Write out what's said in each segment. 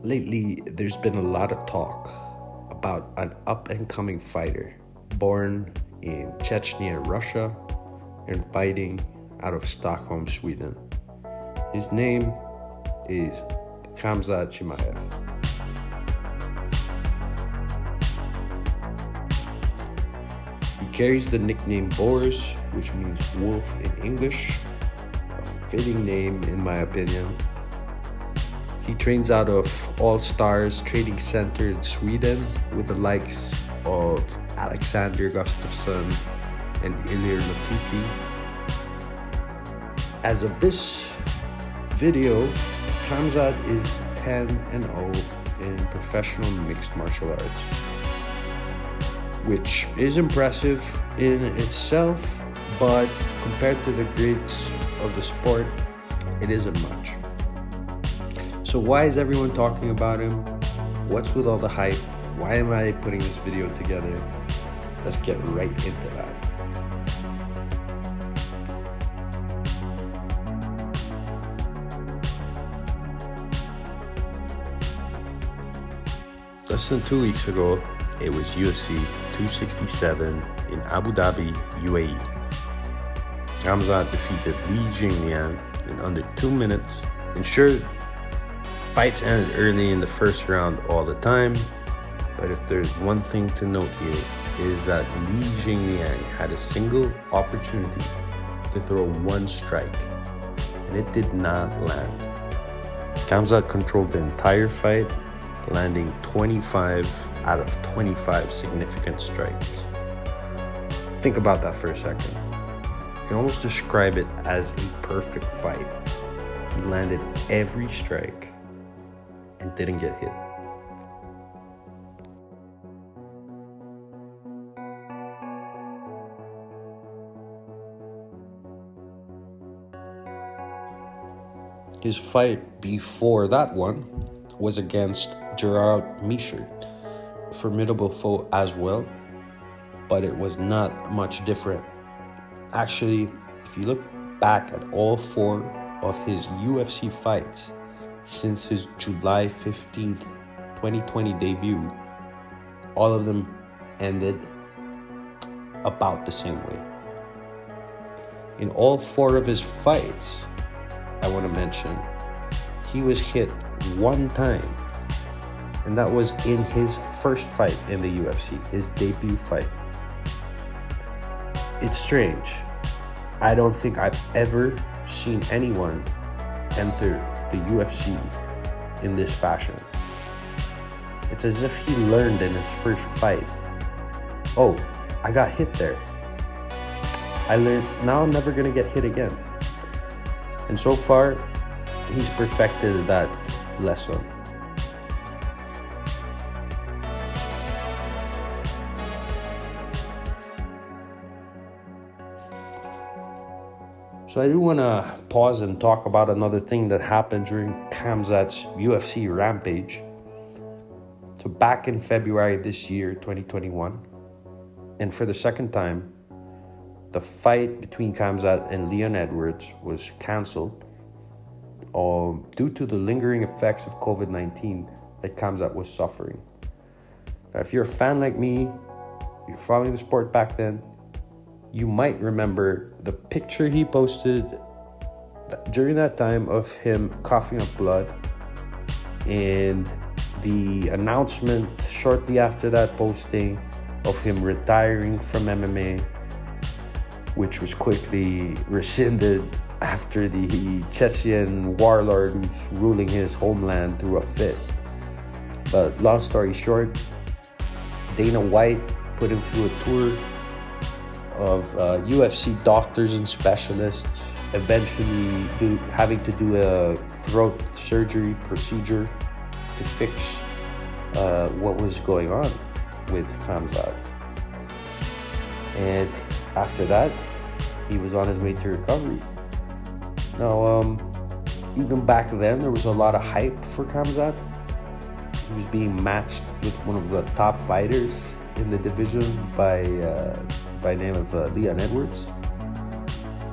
Lately, there's been a lot of talk about an up-and-coming fighter born in Chechnya, Russia, and fighting out of Stockholm, Sweden. His name is Khamzat Chimaev. He carries the nickname Boris, which means wolf in English, a fitting name in my opinion. He trains out of All Stars Trading Center in Sweden with the likes of Alexander Gustafsson and Ilir Latifi. As of this video, Khamzat is 10-0 in professional mixed martial arts, which is impressive in itself, but compared to the greats of the sport, it isn't much. So why is everyone talking about him? What's with all the hype? Why am I putting this video together? Let's get right into that. Less than 2 weeks ago, it was UFC 267 in Abu Dhabi, UAE. Khamzat defeated Li Jingliang in under 2 minutes. And sure, fights ended early in the first round all the time, but if there's one thing to note here, is that Li Jingliang had a single opportunity to throw one strike, and it did not land. Khamzat controlled the entire fight, landing 25 out of 25 significant strikes. Think about that for a second. You can almost describe it as a perfect fight. He landed every strike and didn't get hit. His fight before that one was against Gerard Michard, a formidable foe as well, but it was not much different. Actually, if you look back at all 4 of his UFC fights since his July 15th, 2020 debut, all of them ended about the same way. In all 4 of his fights, I want to mention, he was hit one time, and that was in his first fight in the UFC, his debut fight. It's strange. I don't think I've ever seen anyone enter the UFC in this fashion. It's as if he learned in his first fight, oh, I got hit there. I learned, now I'm never gonna get hit again. And so far, he's perfected that lesson. So I do want to pause and talk about another thing that happened during Khamzat's UFC rampage. So back in February this year, 2021, and for the second time, the fight between Khamzat and Leon Edwards was canceled due to the lingering effects of COVID-19 that Khamzat was suffering. Now, if you're a fan like me, you're following the sport back then, you might remember the picture he posted during that time of him coughing up blood, and the announcement shortly after that posting of him retiring from MMA, which was quickly rescinded after the Chechen warlord who's ruling his homeland threw a fit. But long story short, Dana White put him through a tour of UFC doctors and specialists, eventually having to do a throat surgery procedure to fix what was going on with Khamzat. And after that, he was on his way to recovery. Now, even back then, there was a lot of hype for Khamzat. He was being matched with one of the top fighters in the division by name of Leon Edwards.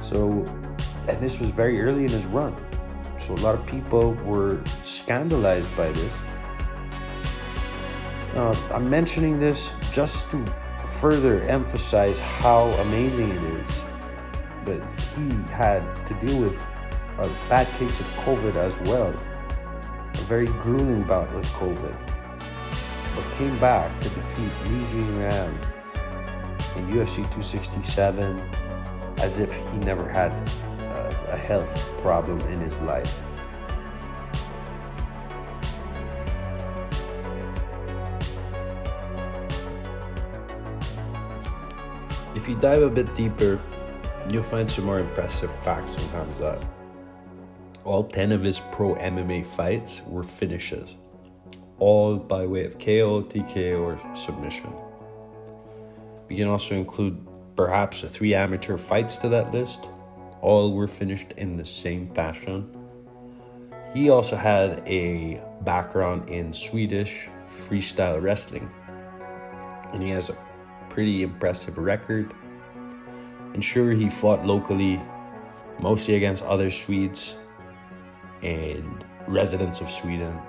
So, and this was very early in his run. So a lot of people were scandalized by this. I'm mentioning this just to further emphasize how amazing it is that he had to deal with a bad case of COVID as well, a very grueling bout with COVID, but came back to defeat Li Jingliang in UFC 267 as if he never had a health problem in his life. If you dive a bit deeper, you'll find some more impressive facts on Khamzat. All 10 of his pro MMA fights were finishes, all by way of KO, TKO, or submission. We can also include perhaps 3 amateur fights to that list. All were finished in the same fashion. He also had a background in Swedish freestyle wrestling, and he has a pretty impressive record. And sure, he fought locally, mostly against other Swedes and residents of Sweden.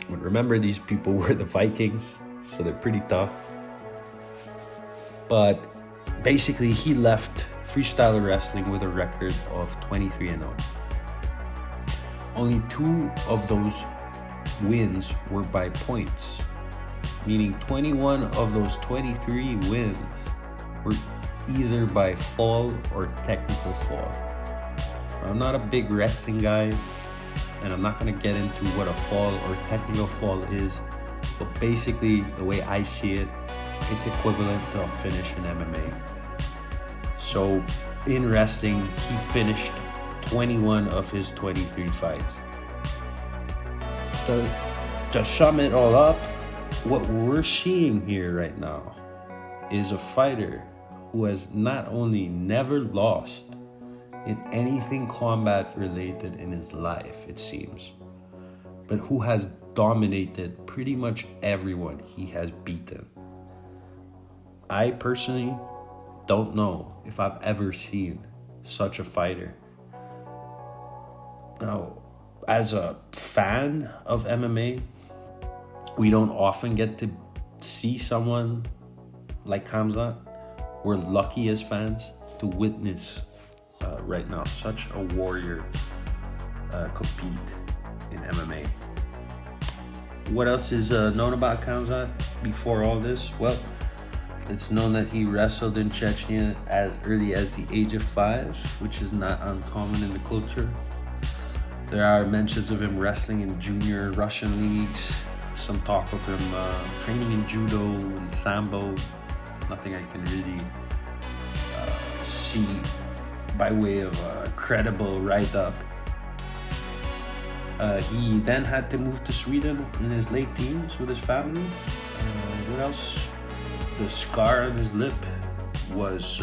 But remember, these people were the Vikings, so they're pretty tough. But basically, he left freestyle wrestling with a record of 23-0. Only 2 of those wins were by points, meaning 21 of those 23 wins were either by fall or technical fall. I'm not a big wrestling guy, and I'm not going to get into what a fall or technical fall is, but basically, the way I see it, it's equivalent to a finish in MMA. So in wrestling, he finished 21 of his 23 fights. To sum it all up, what we're seeing here right now is a fighter who has not only never lost in anything combat related in his life, it seems, but who has dominated pretty much everyone he has beaten. I personally don't know if I've ever seen such a fighter. Now, as a fan of MMA, we don't often get to see someone like Khamzat. We're lucky as fans to witness right now such a warrior compete in MMA. What else is known about Khamzat before all this? Well, it's known that he wrestled in Chechnya as early as the age of 5, which is not uncommon in the culture. There are mentions of him wrestling in junior Russian leagues, some talk of him training in judo and sambo. Nothing I can really see by way of a credible write-up. He then had to move to Sweden in his late teens with his family. What else? The scar on his lip was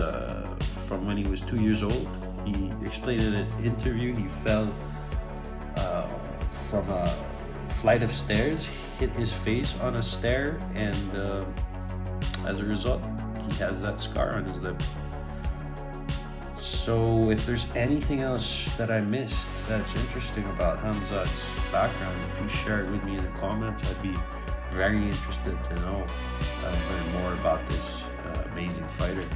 from when he was 2 years old. He explained in an interview he fell from a flight of stairs, hit his face on a stair, and as a result, he has that scar on his lip. So if there's anything else that I missed that's interesting about Khamzat's background, do share it with me in the comments. I'd be very interested to know learn more about this amazing fighter.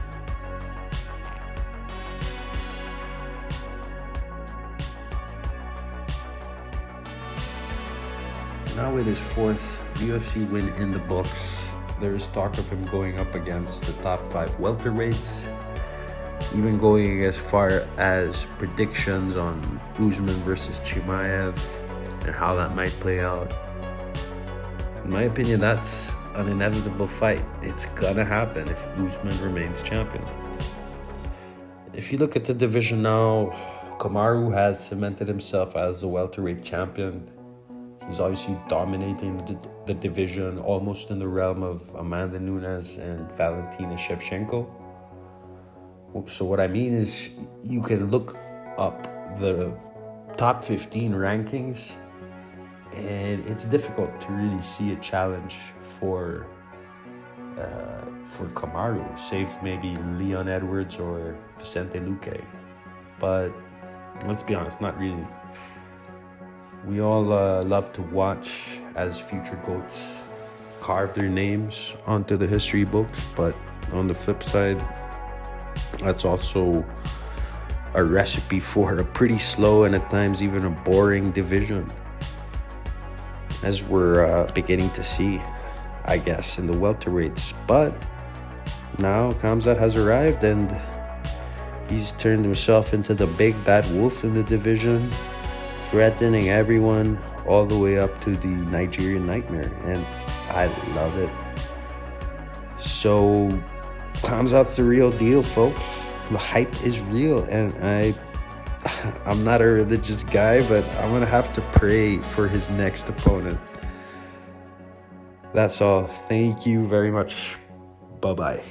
Now with his 4th UFC win in the books, there is talk of him going up against the top 5 welterweights, even going as far as predictions on Usman versus Chimaev and how that might play out. In my opinion, that's an inevitable fight. It's gonna happen if Usman remains champion. If you look at the division now, Kamaru has cemented himself as the welterweight champion. He's obviously dominating the division, almost in the realm of Amanda Nunes and Valentina Shevchenko. So what I mean is, you can look up the top 15 rankings, and it's difficult to really see a challenge for Kamaru, save maybe Leon Edwards or Vicente Luque. But let's be honest, not really. We all love to watch as future GOATs carve their names onto the history books, but on the flip side, that's also a recipe for a pretty slow and at times even a boring division, as we're beginning to see, I guess, in the welterweights. But now Khamzat has arrived and he's turned himself into the big bad wolf in the division, threatening everyone all the way up to the Nigerian Nightmare, and I love it. So Khamzat's the real deal, folks. The hype is real, and I'm not a religious guy, but I'm gonna have to pray for his next opponent. That's all. Thank you very much. Bye-bye.